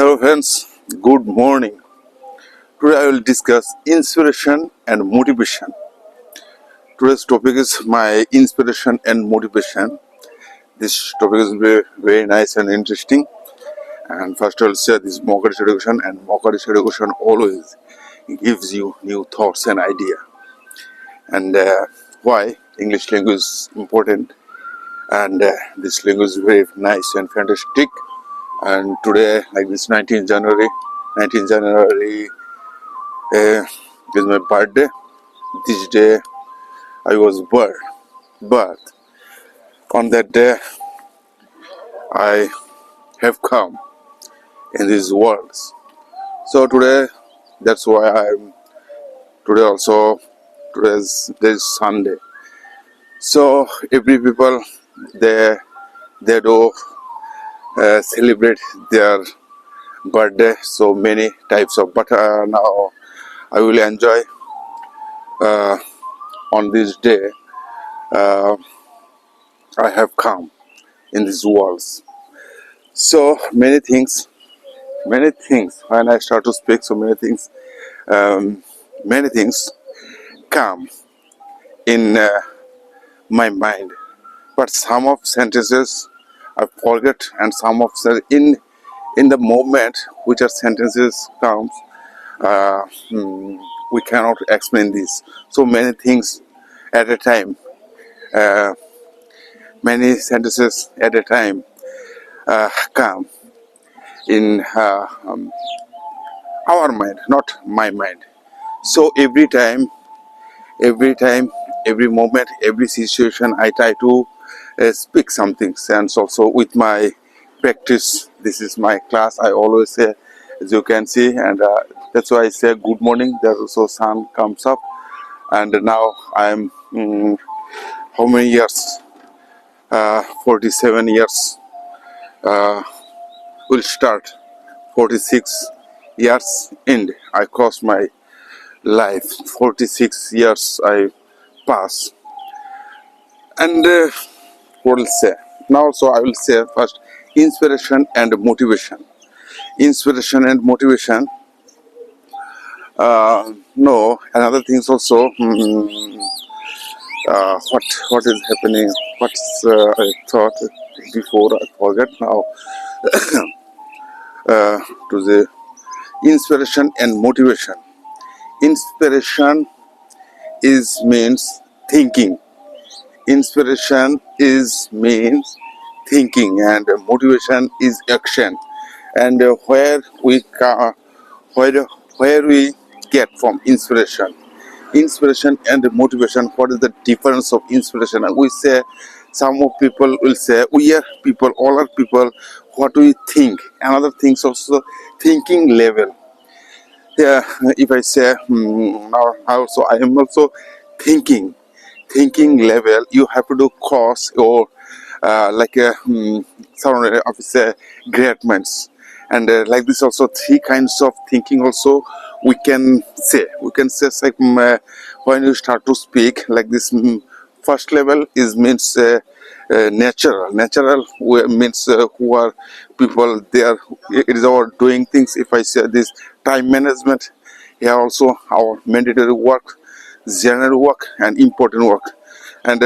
Hello friends, good morning. Today I will discuss inspiration and motivation. Today's topic is my inspiration and motivation. This topic is very nice and interesting. And first I will say this Mokarish education, and Mokarish education always gives you new thoughts and idea. And why English language is important, and this language is very nice and fantastic. And today, like this 19th January is my birthday. This day I was born, but on that day I have come in these worlds. So today, that's why I'm today also. Today's Sunday. So every people they do celebrate their birthday. So many types of, but now I will enjoy uh, on this day. Uh, I have come in these worlds. So many things. When I start to speak, so many things come in my mind. But some of sentences I forget, and some of in the moment which are sentences comes, uh, hmm, we cannot explain this. So many things at a time, uh, many sentences at a time come in our mind, not my mind. So every time, every moment, every situation, I try to speak something. And also with my practice, this is my class. I always say, as you can see, and that's why I say good morning. There also sun comes up, and now I'm how many years? 47 years will start. 46 years end. I cross my life. 46 years I pass. And what will say? Now, so I will say first inspiration and motivation. Inspiration and motivation. No, another things also. What is happening? What's I thought before I forget now. To the inspiration and motivation. Inspiration is means thinking. Inspiration is means thinking, and motivation is action. And where where we get from inspiration and motivation. What is the difference of inspiration? And we say, some of people will say, we are people, all are people, what we think. Another things also, thinking level. Yeah, if I say now also I am also thinking level. You have to do course or like a some of say graduates, and like this also three kinds of thinking also we can say like when you start to speak like this. First level is means natural means who are people, they are, it is our doing things. If I say this time management, here also our mandatory work, general work and important work. And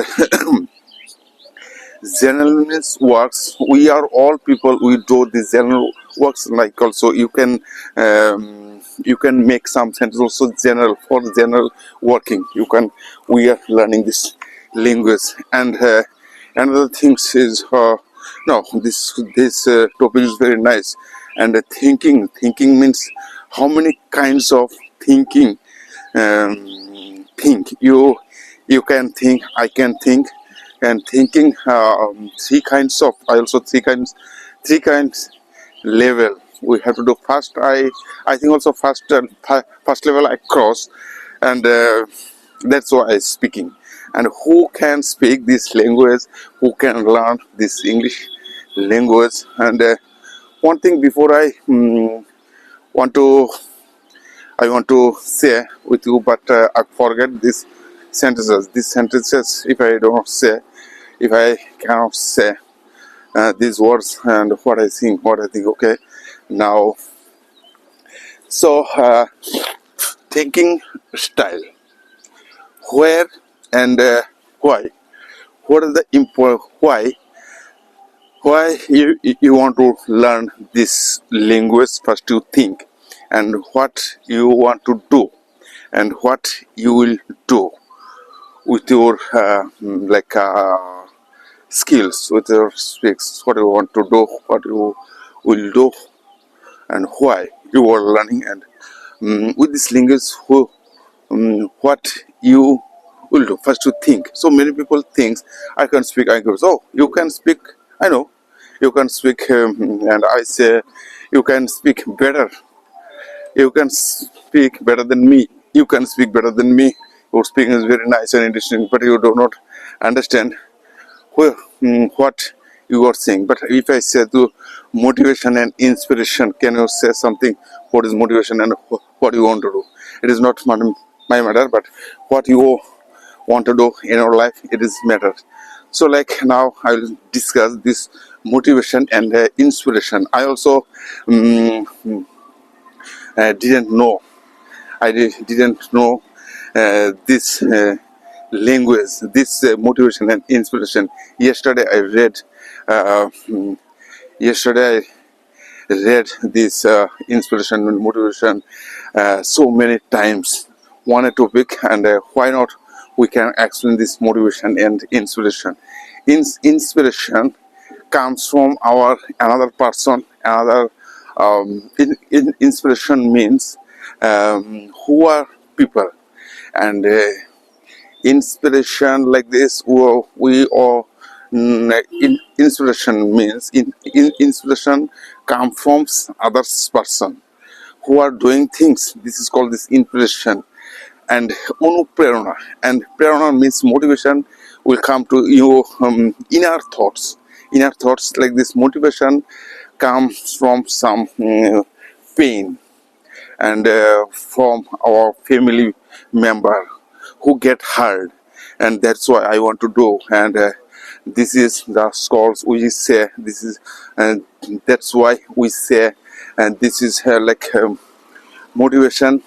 general means works, we are all people, we do the general works. Like also you can make some sentence also general, for general working you can, we are learning this language. And another things is no, this topic is very nice. And thinking means how many kinds of thinking. Think you can think, I can think. And thinking three kinds of, I also three kinds level we have to do. First I think also first level I cross. And that's why I speaking. And who can speak this language, who can learn this English language. And one thing before want to I want to say with you, but I forget these sentences. These sentences, if I don't say, if I cannot say these words and what I think. Okay, Now, so thinking style, where and why? What is the why you want to learn this language? First you think, and what you want to do, and what you will do with your skills, with your speaks, what you want to do, what you will do, and why you are learning. And with this language, what you will do. First you think. So many people think I can speak. I go, oh, you can speak. I know you can speak, and I say you can speak better. You can speak better than me. You can speak better than me. Your speaking is very nice and interesting, but you do not understand what you are saying. But if I say to motivation and inspiration, can you say something? What is motivation and what you want to do? It is not my matter, but what you want to do in your life, it is matter. So like now I will discuss this motivation and inspiration. I also didn't know. Didn't know this language, this motivation and inspiration. Yesterday I read. Uh, mm, Yesterday I read this inspiration and motivation so many times. One topic, and why not? We can explain this motivation and inspiration. Inspiration comes from our another person, another. Inspiration means who are people, and inspiration like this. We are inspiration means inspiration come from others person who are doing things. This is called this inspiration. And anuprerana, and prerana means motivation will come to your inner thoughts. Like this motivation comes from some pain, and from our family member who get hurt, and that's why I want to do. And this is the scholars we say this is, and that's why we say, and this is motivation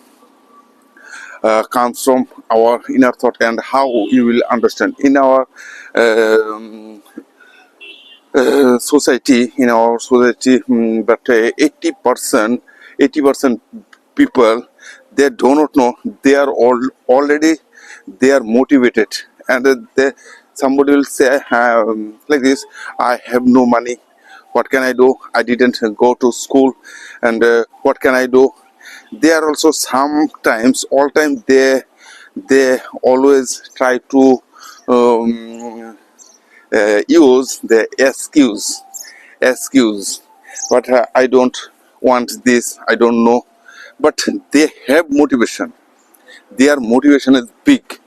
comes from our inner thought. And how you will understand in our society, but 80% people, they do not know they are already they are motivated. And they, somebody will say like this, I have no money, what can I do? I didn't go to school, and what can I do? They are also sometimes, all time, they always try to use the excuse. But I don't want this, I don't know. But they have motivation, their motivation is big.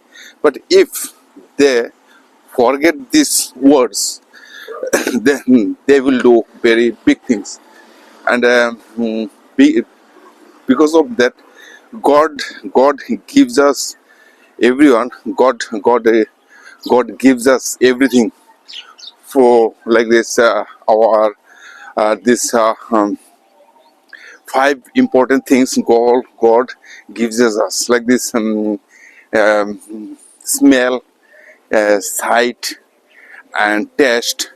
But if they forget these words, then they will do very big things. And because of that, god gives us everyone. God gives us everything for like this our this five important things God gives us, like this smell, sight, and taste,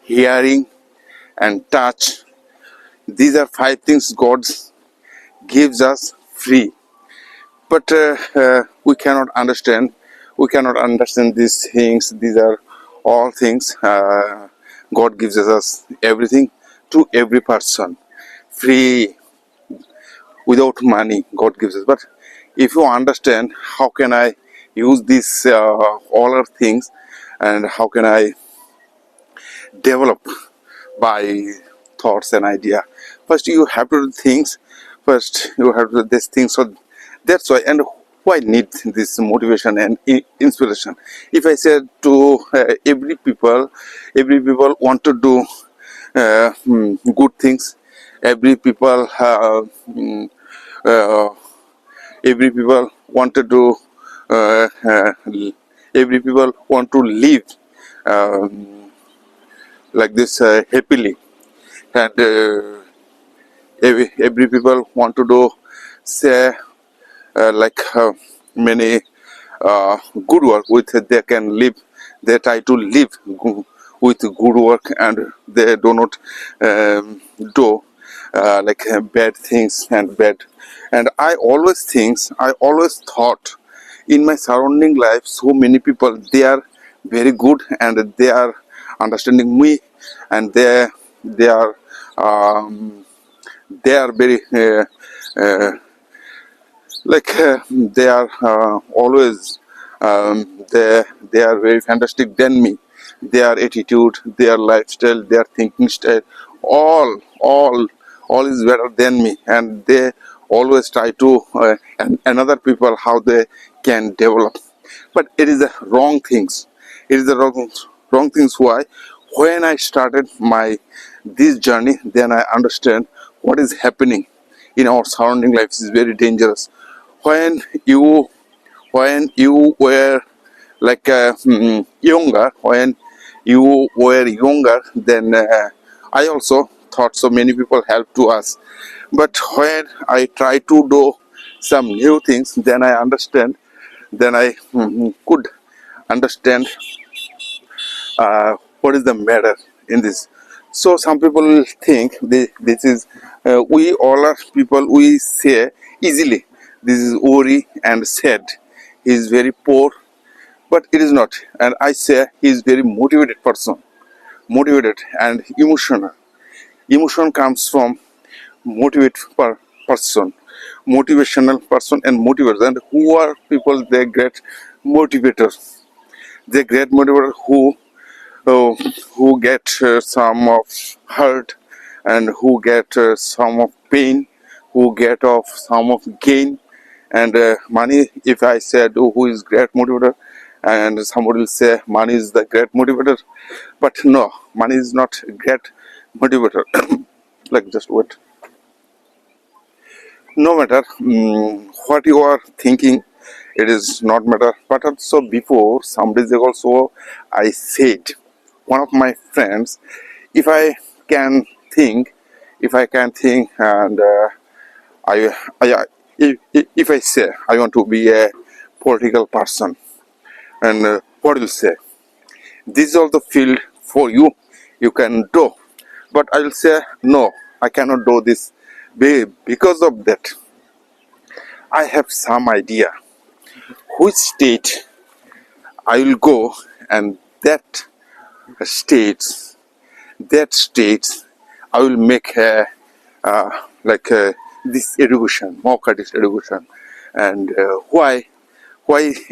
hearing, and touch. These are five things God gives us free. But we cannot understand these things. These are all things. God gives us everything to every person free, without money. God gives us. But if you understand, how can I use these all our things, and how can I develop by thoughts and idea? First you have to do things. First you have to do these things. So that's why. And why need this motivation and inspiration? If I said to every people want to do good things. Every people uh, every people want to do every people want to live like this happily. And every people want to do say like many good work with they can live, they try to live with good work, and they do not do like bad things and bad. And I always thought in my surrounding life, so many people they are very good and they are understanding me, and they are um, they are very they are always they are very fantastic than me. Their attitude, their lifestyle, their thinking style, all is better than me, and they always try to and another people how they can develop. But it is the wrong things. It is the wrong things. Why? When I started my this journey, then I understand what is happening in our surrounding life is very dangerous. When you were like younger, then I also thought so many people help to us. But when I try to do some new things, then I understand, then I could understand what is the matter in this. So some people will think this is we all are people, we say easily this is worry and sad, he is very poor, but it is not. And I say he is very motivated person, motivated and emotional. Emotion comes from motivate person, motivational person and motivators. And who are people? They great motivators. They great motivator uh, who get some of hurt, and who get some of pain, who get of some of gain. And money, if I said who is great motivator, and somebody will say money is the great motivator, but no, money is not great motivator. Like just wait. No matter what you are thinking, it is not matter. But also before some days ago also I said one of my friends, if I can think, and I if I say I want to be a political person, and what will say, this is all the field for you, you can do. But I will say no, I cannot do this. Because of that, I have some idea which state I will go, and states states I will make a like this education, more this education. And why,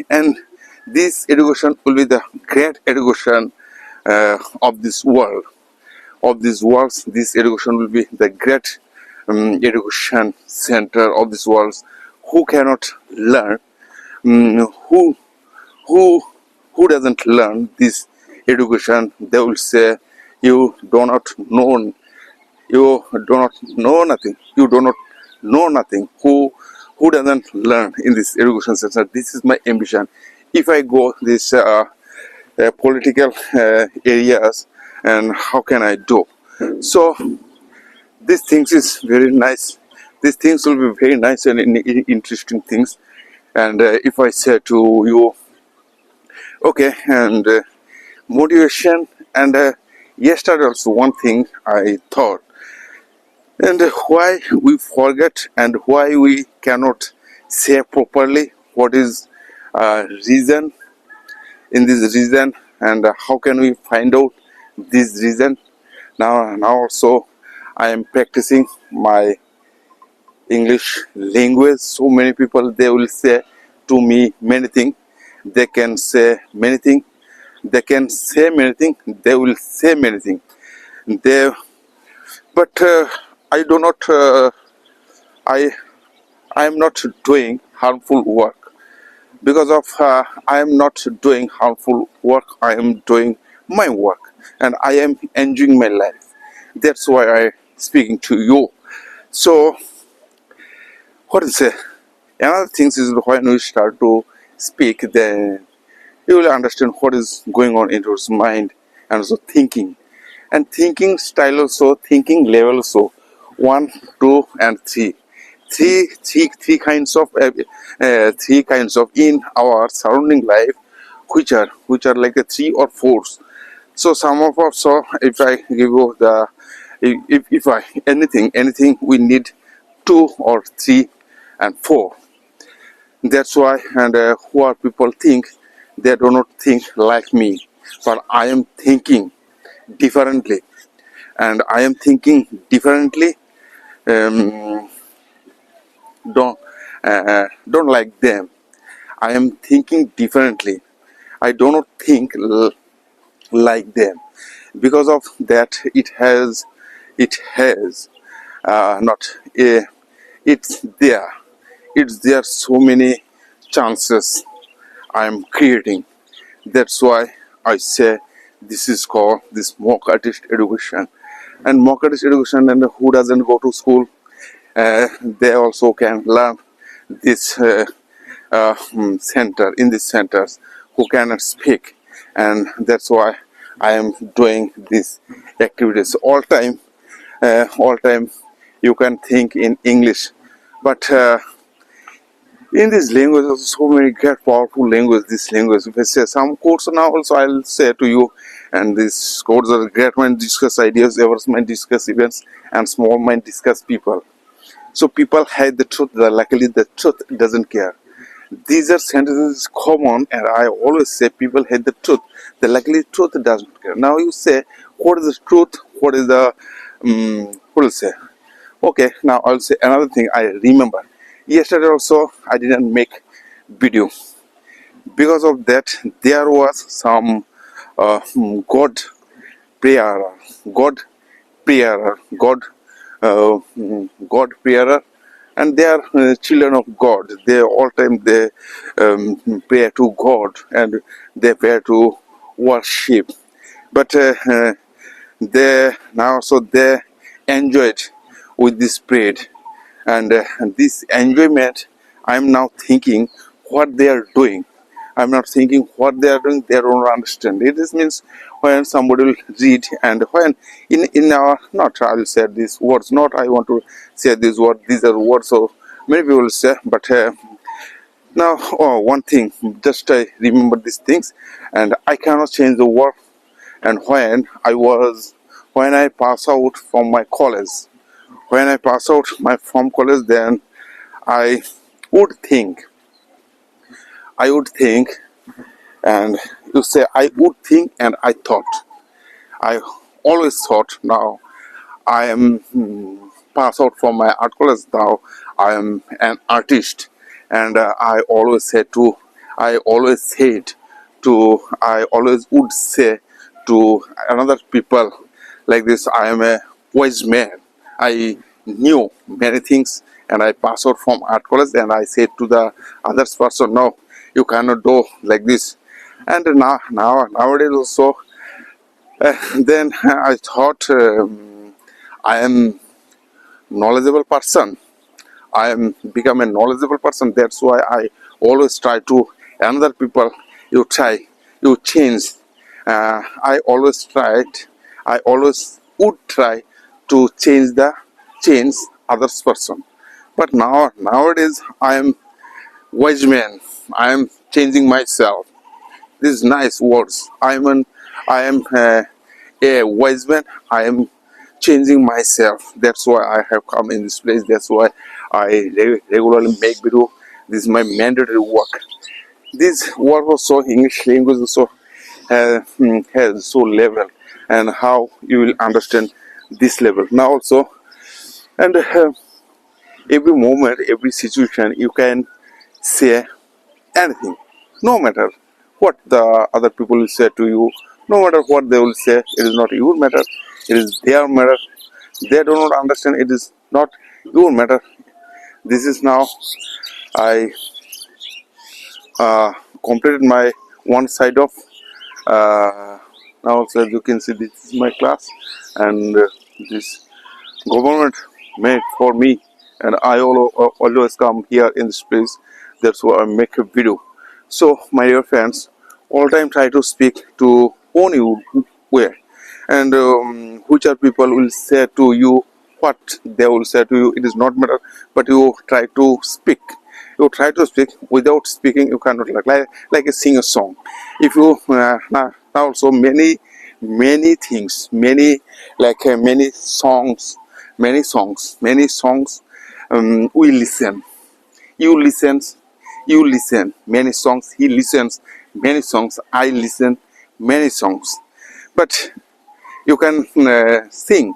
and this education will be the great education of this world, this education will be the great education center of this world. Who cannot learn, who who who doesn't learn this education, they will say you do not know, you do not know nothing, you do not know nothing. Who doesn't learn in this education center? This is my ambition. If I go this political areas, and how can I do? So these things is very nice. These things will be very nice and interesting things. And if I say to you, okay, and motivation, and yesterday also one thing I thought, and why we forget and why we cannot say properly what is reason in this reason, and how can we find out this reason. Now also I am practicing my English language. So many people, they will say to me many things, they can say many things, they can say many things, they will say many things, they, but I do not I am not doing harmful work. Because of I am not doing harmful work, I am doing my work, and I am enjoying my life. That's why I speaking to you. So what is it? Another thing is, when we start to speak, then you will understand what is going on in your mind, and also thinking, and thinking style also, thinking level also. 1, 2, and 3. Three kinds of in our surrounding life, which are like a 3 or 4s. So some of us, so if I give you the, if I anything we need 2 or 3 and 4. That's why, and who are people think they do not think like me, but I am thinking differently, and I am thinking differently. Um, don't like them. I am thinking differently. I do not think like them. Because of that, it has not a, it's there so many chances I am creating. That's why I say this is called this mock artist education. And mock artist education, and who doesn't go to school, they also can learn this center, in these centers, who cannot speak. And that's why I am doing these activities all time. You can think in English, but in this language, also so many great powerful language. This language, if I say some quotes now, also I'll say to you, and these quotes are great mind discuss ideas, others mind discuss events, and small mind discuss people. So people hide the truth. Luckily, the truth doesn't care. These are sentences common, and I always say people hate the truth. The luckily truth doesn't care. Now you say, what is the truth? What is the what will say? Okay, now I'll say another thing. I remember yesterday also I didn't make video because of that. There was some God prayer, God prayer, God prayer, and they are children of God. They all time they pray to God, and they pray to worship. But they now, so they enjoyed with this prayer, and this enjoyment, I'm now thinking what they are doing. I'm not thinking what they are doing. They don't understand. It is means when somebody will read, and when in our, not I will say these words, not I want to say these words. These are words so many people will say, but now, one thing, just I remember these things, and I cannot change the world. And when I pass out from my college, when I pass out from college, then I would think, I would think, and you say I would think, and I thought, I always thought. Now I am pass out from my art college. Now I am an artist, and I always said to, I always would say to another people like this: I am a wise man. I knew many things, and I passed out from art college, and I said to the other person, no, you cannot do like this. And nowadays also, then I thought, I am knowledgeable person. I am become a knowledgeable person. That's why I always try to another people. You try, you change. I always tried. I always would try to change others person. But nowadays I am wise man. I am changing myself. These nice words. I am a wise man. I am changing myself. That's why I have come in this place. That's why I regularly make video. This is my mandatory work. This work also English language also has so level, and how you will understand this level now also. And every moment, every situation, you can say anything, no matter what the other people will say to you, no matter what they will say. It is not your matter, it is their matter. They do not understand, it is not your matter. This is now I completed my one side of now also, as you can see, this is my class, and this government made for me, and I always come here in this place. That's why I make a video. So my dear friends, all time try to speak to own you way, and which are people will say to you what they will say to you, it is not matter, but you try to speak. You try to speak. Without speaking, you cannot like a sing a song. If you now also many things, many many songs, many songs. We listen. You listen. You listen. Many songs. He listens. Many songs. I listen. Many songs. But you can sing.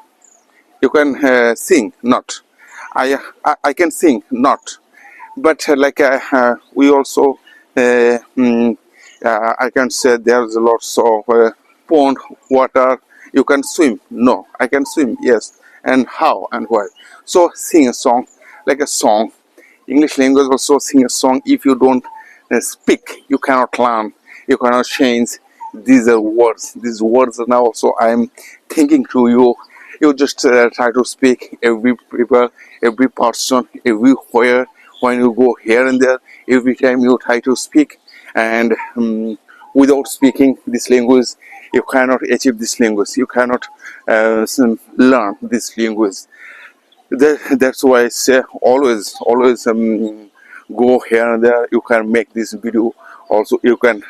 You can sing not. I can sing not. But we also I can say there's lots of pond water. You can swim. No, I can swim. Yes. And how and why? So sing a song, like a song. English language also sing a song. If you don't speak, you cannot learn. You cannot change. These are words. These words are now also I am thinking to you. You just try to speak. Every people, every person, everywhere. When you go here and there, every time you try to speak, and without speaking this language, you cannot achieve this language. You cannot learn this language. That's why I say always go here and there. You can make this video. Also, you can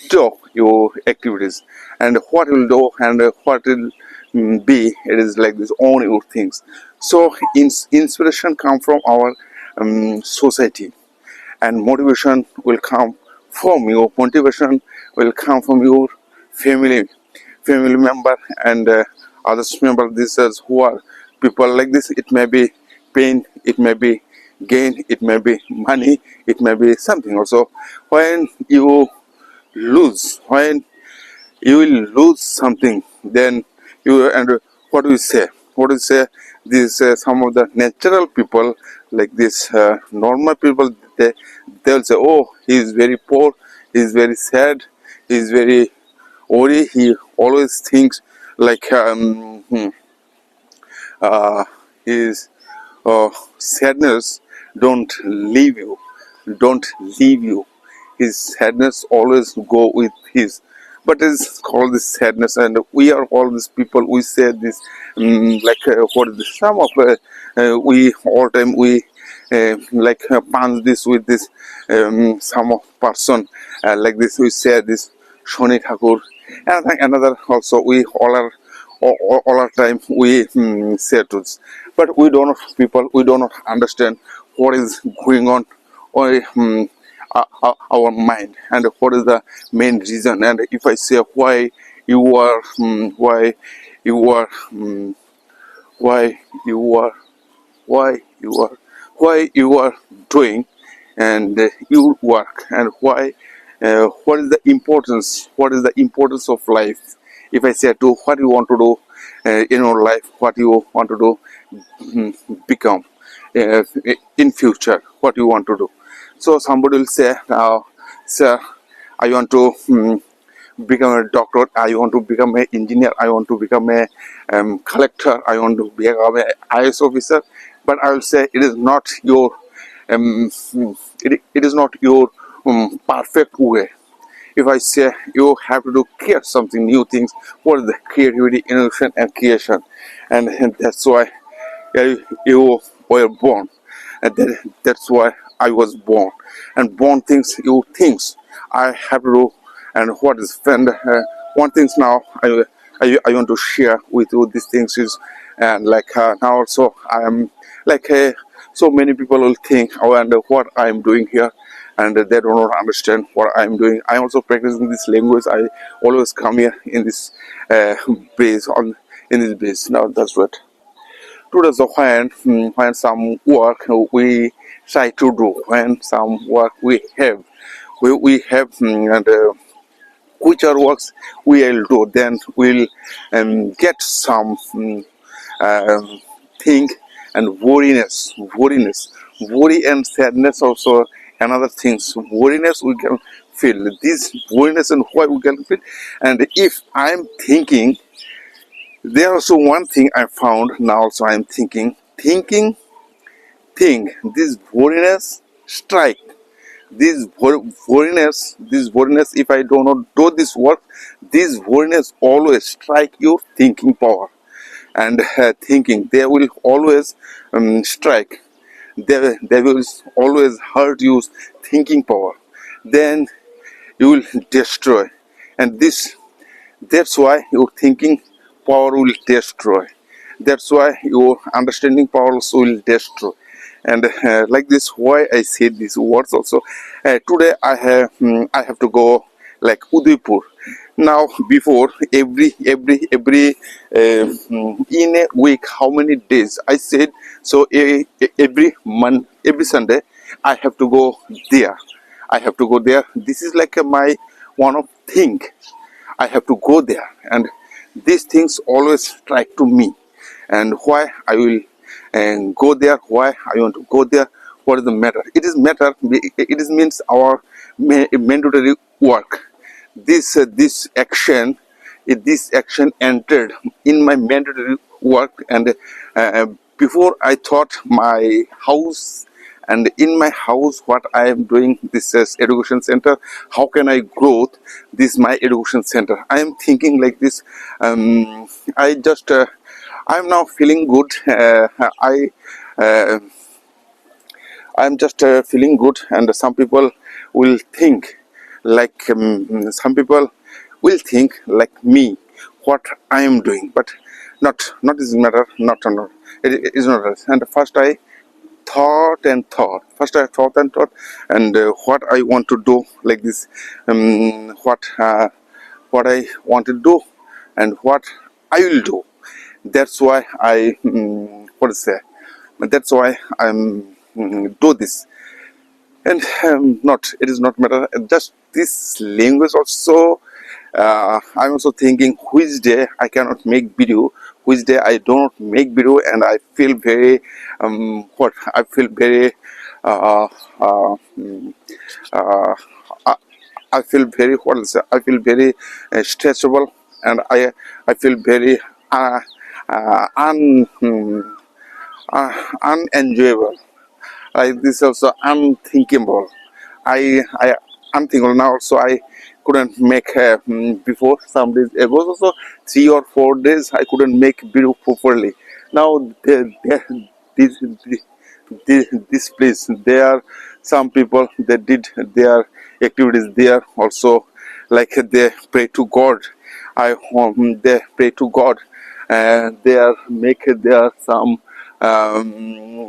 do your activities, and what will do and what will be. It is like this own your things. So inspiration come from our society, and motivation will come from your motivation will come from your family member and others member. This is who are people like this. It may be pain, it may be gain, it may be money, it may be something also. When you lose, when you will lose something, then you and what do you say? What do you say? These some of the natural people like this normal people, they'll say, oh, he is very poor, he is very sad, he is very worried, he always thinks like his sadness don't leave you. His sadness always go with his. But it's called this sadness, and we are all these people. We say this what is this? Some of we all time we punch this with this some of person like this. We say this Shoni Thakur, and another also we all are all our time we say truths, but we don't people we do not understand what is going on or our mind, and what is the main reason. And if I say why you are why you are why you are why you are why you are doing and your work, and why what is the importance of life. If I say to what you want to do in your life, what you want to do become in future, what you want to do. So somebody will say, sir, I want to become a doctor, I want to become an engineer, I want to become a collector, I want to become an IS officer. But I will say it is not your it is not your perfect way. If I say you have to do create something new things, what is the creativity, innovation, and creation, and that's why you were born, and that's why I was born, and born things you things I have to do, and what is and one things now I want to share with you these things is, and now also I am so many people will think, oh, and what I am doing here, and they do not understand what I am doing. I am also practicing this language. I always come here in this base in this base. Now that's what. Today, so when some work we try to do, when some work we have and which are works we will do, then we'll get some thing, and worry and sadness also another things. Worriness we can feel this worriness, and why we can feel. And if I'm thinking, there also one thing I found now. Also I'm thinking this worriness strike. This worriness, if I do not do this work, this worriness always strike your thinking power. and thinking, they will always strike. They will always hurt you thinking power. Then you will destroy, and that's why your thinking power will destroy. That's why your understanding power also will destroy. And like this, why I said these words also. Today I have to go like Udaipur. Now before every in a week, how many days I said, so every month, every Sunday I have to go there. I have to go there. This is like my one of thing. I have to go there, and these things always strike to me. And why I will go there, why I want to go there, what is the matter? It is matter. It is means our mandatory work. This action, this action entered in my mandatory work, and before I thought my house, and in my house what I am doing, this is education center, how can I grow this my education center? I am thinking like this. I just I'm now feeling good. Uh, I'm just feeling good, and some people will think like some people will think like me what I am doing, but not is matter, not it is not. And first I thought and thought. First I thought and thought, and what I want to do like this, what I want to do, and what I will do. That's why I what to say. That's why I'm do this. And not it is not matter. Just this language also. I'm also thinking which day I cannot make video, which day I don't make video, and I feel very what I feel very uh, uh, mm, uh, I, I feel very what is it? I feel very stressable, and I feel very uh, un, unenjoyable. Like this also unthinkable. I unthinkable now. Also I couldn't make before some days ago. Also 3 or 4 days I couldn't make video properly. Now this this place, there are some people that did their activities there also, like they pray to God. They pray to God, and they are make there some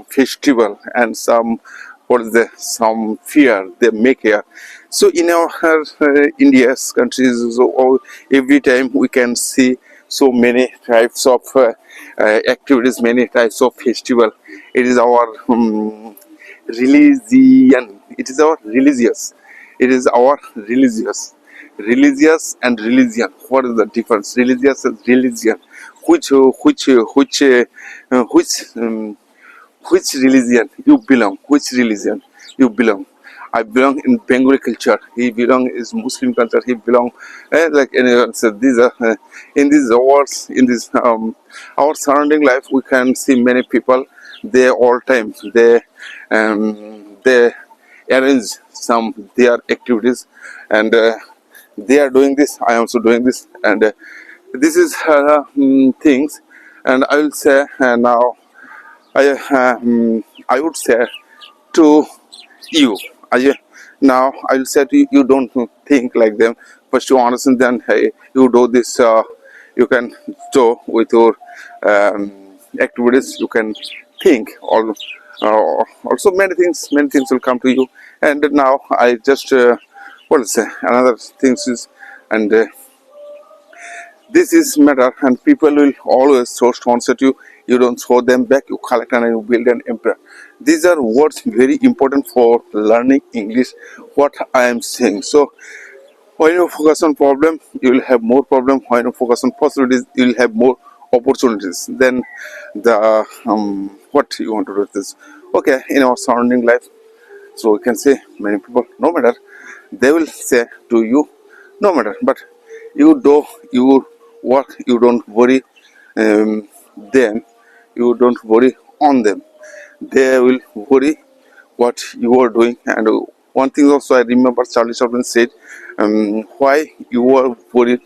festival, and some what is the some fear they make here. So in our India's countries, so every time we can see so many types of activities, many types of festival. It is our religion. It is our religious. It is our religious and religion. What is the difference? Religious and religion. Which which religion you belong? Which religion you belong? I belong in Bengali culture. He belong is Muslim culture. He belong like anyone. So these are in these words, in this our surrounding life, we can see many people. They all time they arrange some their activities, and they are doing this. I am also doing this, and this is things. And I will say now. I would say to you. Now I will say to you, you don't think like them. First you understand, then hey, you do this. You can do with your activities. You can think. Also many things will come to you. And now I just what to say another things is, and this is matter, and people will always show stones at you. You don't throw them back, you collect and you build an empire. These are words very important for learning English, what I am saying. So when you focus on problem, you will have more problem. When you focus on possibilities, you will have more opportunities. Then the what you want to do with this. Okay, in our surrounding life, so we can say many people, no matter, they will say to you, no matter, but you do your work, you don't worry them, you don't worry on them. They will worry what you are doing. And one thing also I remember Charlie Chaplin said, why you are worried,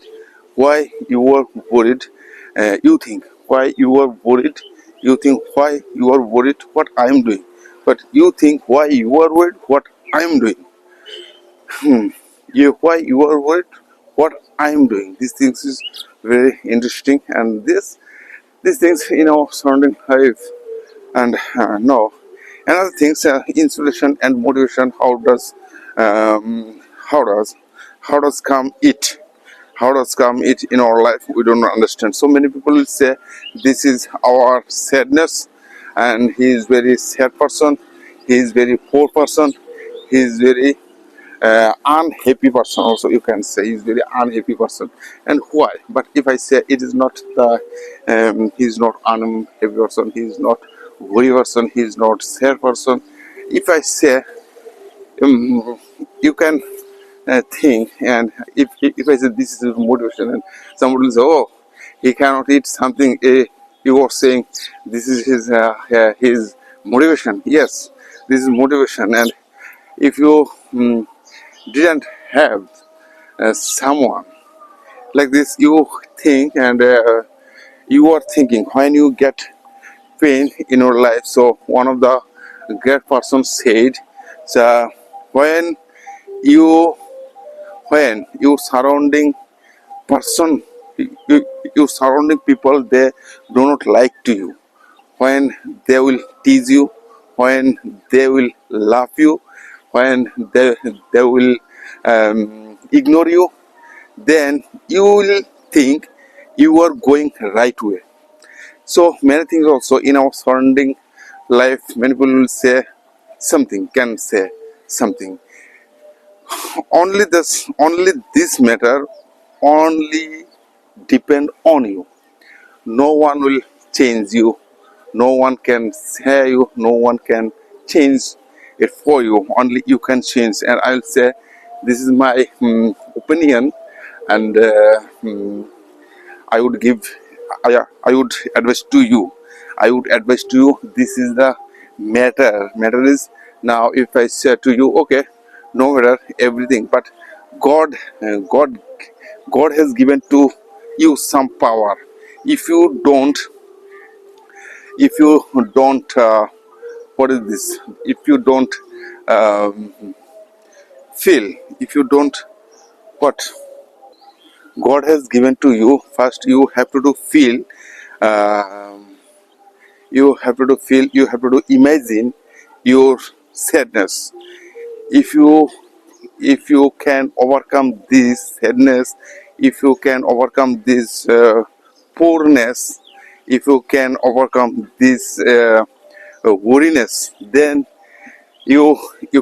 you think why you are worried. You think why you are worried what I am doing. But you think why you are worried what I am doing. Why you are worried what I am doing. These things is very interesting, and these things in our surrounding life. And no, another things, inspiration and motivation. Um, how does how does come it? How does come it in our life? We don't understand. So many people will say this is our sadness, and he is very sad person. He is very poor person. He is very unhappy person. Also, you can say he's very unhappy person. And why? But if I say it is not the, he's not unhappy person. He is not worry person. He is not sad person. If I say, you can think, and if I say this is motivation, and somebody will say, oh, he cannot eat something. You are saying this is his motivation. Yes, this is motivation. And if you didn't have someone like this, you think, and you are thinking when you get pain in your life. So one of the great persons said, so when you when you surrounding person, you surrounding people, they do not like to you, when they will tease you, when they will laugh you, when they will ignore you, then you will think you are going right way. So many things also in our surrounding life, many people will say something, can say something. Only this matter only depend on you. No one will change you. No one can say you. No one can change it for you. Only you can change. And I'll say this is my opinion, and I would give. I would advise to you. I would advise to you. This is the matter. Matter is now. If I say to you, okay, no matter everything, but God, God has given to you some power. If you don't, what is this? If you don't feel, if you don't, what God has given to you, first you have to do feel. Um you have to do feel. You have to do imagine your sadness. If you can overcome this sadness, if you can overcome this poorness, if you can overcome this worriness, then you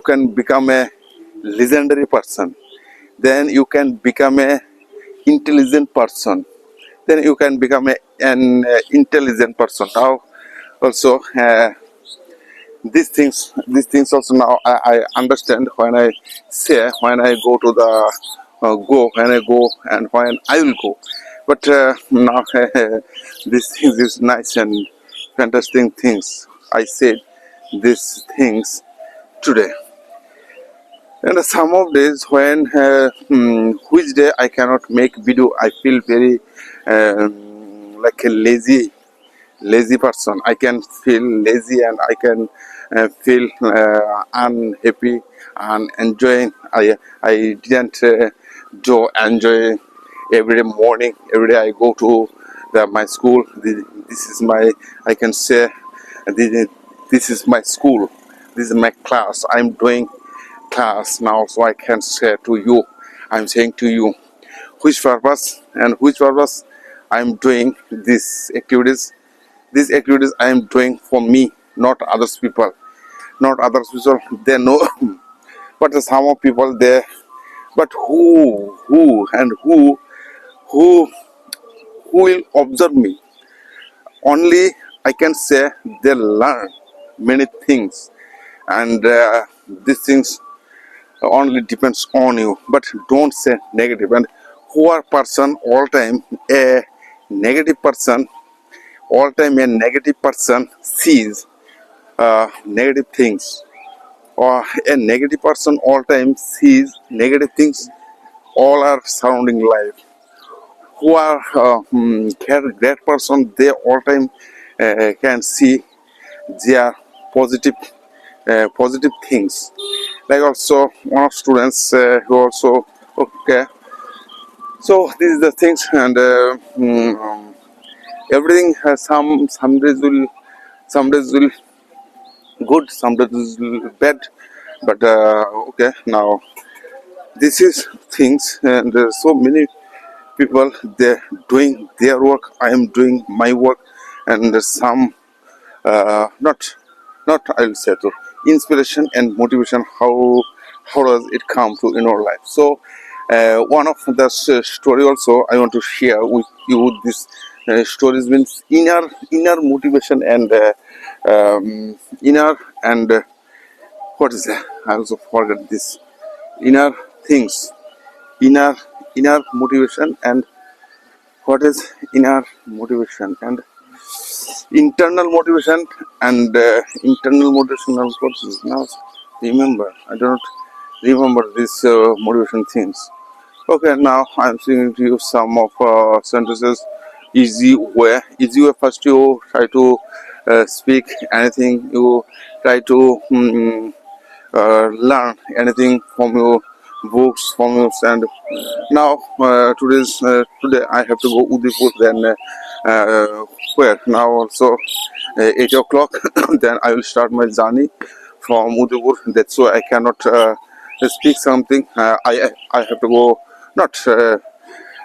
can become a legendary person. Then you can become a intelligent person. Then you can become an intelligent person. Now also these things also now I understand when I say, when I go to the when I go and when I will go. But now these things is nice and fantastic things. I said these things today. And some of days when which day I cannot make video, I feel very like a lazy person. I can feel lazy, and I can feel unhappy and enjoying. I didn't do enjoy every day morning. Every day I go to my school. This is my, I can say, this, this is my school. This is my class. I'm doing class now, so I can say to you. I'm saying to you which purpose and which purpose I'm doing these activities. These activities I am doing for me, not others people. Not others people, they know. But some of people they, but who and who will observe me? Only I can say they learn many things, and these things only depends on you. But don't say negative. And who are person all time a negative person, all time a negative person sees negative things, or a negative person all time sees negative things all our surrounding life. who are great person, they all time can see their positive positive things. Like also one of students who also okay. So these are the things, and everything has some days will good, some days will bad. But okay, now this is things, and so many people they're doing their work. I am doing my work, and some not I'll say to inspiration and motivation. How does it come to in our life? So one of the story also I want to share with you. This stories means inner motivation and inner and what is that? I also forgot this inner things, inner motivation and what is inner motivation and internal motivation and internal motivational courses. Now remember, I don't remember these motivation things. Okay, now I'm saying to you some of sentences. Easy way. First you try to speak anything, you try to learn anything from your books, from your and now today I have to go Udaipur, then where now also 8 o'clock. Then I will start my journey from Udaipur. That's why I cannot speak something. I have to go. Not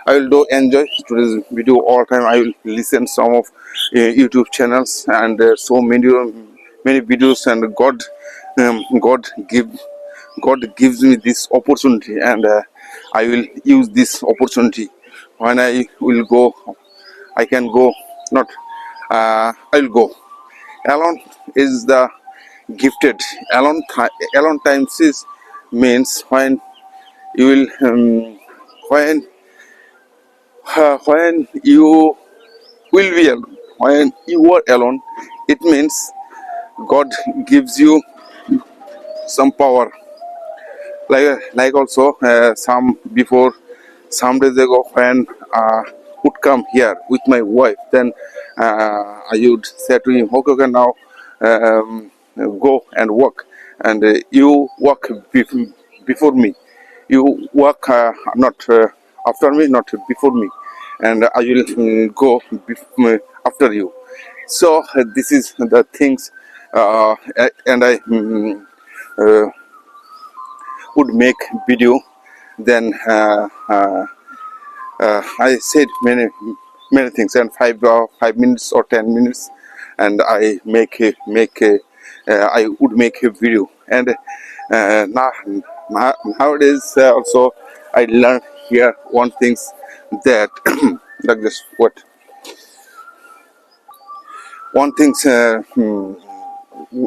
I will do enjoy today's video all time. I will listen some of YouTube channels and so many videos, and God gives me this opportunity, and I will use this opportunity. When I will go, I can go. Not I will go alone. Is the gifted alone times is means when you will when you will be alone. When you are alone, it means God gives you some power. Like also some days ago when would come here with my wife, then I would say to him, okay, now um, go and walk, and you walk before me, you walk not after me, not before me, and I will go after you. So this is the things, and I uh, would make video. Then I said many things, and 5 minutes or 10 minutes, and I I would make a video. And nowadays also I learned here one things that like this what one things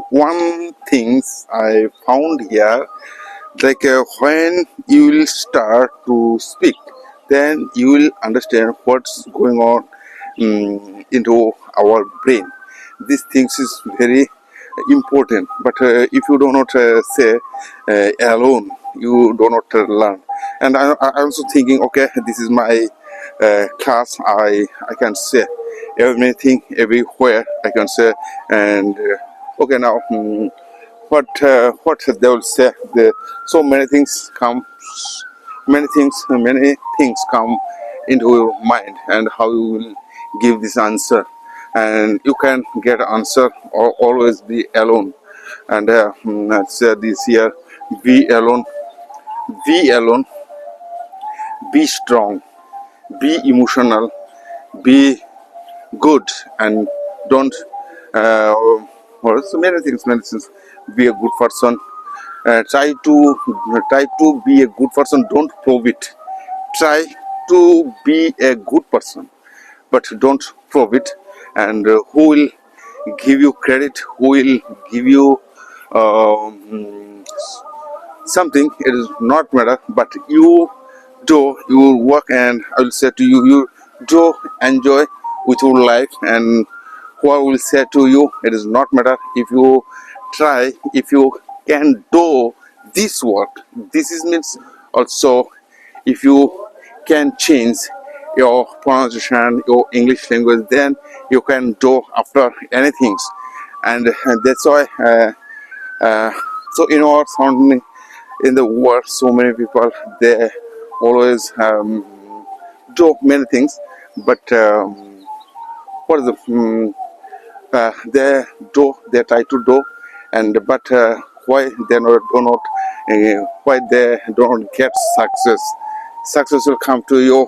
one things I found here, like when you will start to speak, then you will understand what's going on into our brain. These things is very important, but if you do not say alone, you do not learn. And I also thinking, okay, this is my class. I can say everything everywhere I can say. And okay, now what they will say, so many things come into your mind, and how you will give this answer, and you can get answer or always be alone. And let's say this here, be alone, be alone, be strong, be emotional, be good, and don't well, so many things. Be a good person. Try to be a good person. Don't prove it. Try to be a good person, but don't prove it. And who will give you credit? Who will give you um, something? It is not matter. But you do your work, and I will say to you, you do enjoy with your life, and who I will say to you, it is not matter. If you try, if you can do this work, this is means also, if you can change your pronunciation, your English language, then you can do after anything. And that's why so in our surrounding in the world, so many people, they always do many things, but what is the they try to do, and but why they not, do not why they don't get success. Success will come to you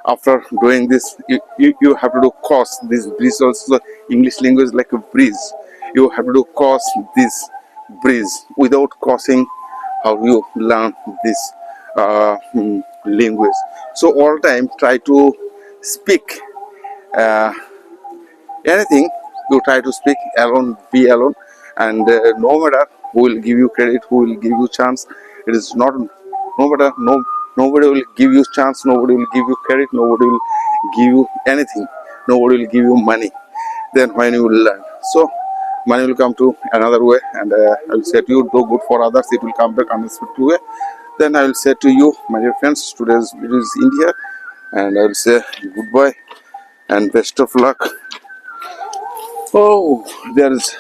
after doing this. You have to do course this bridge also. English language like a bridge. You have to do course this bridge. Without crossing, how you learn this language. So all time try to speak anything. You try to speak alone, be alone, and no matter who will give you credit, who will give you chance. It is not, no matter, nobody will give you chance, nobody will give you credit, nobody will give you anything, nobody will give you money. Then when you will learn, so money will come to another way, and I will say to you, do good for others, it will come back unexpected way. Then I will say to you, my dear friends, today's video is India, and I will say goodbye and best of luck. Oh, there is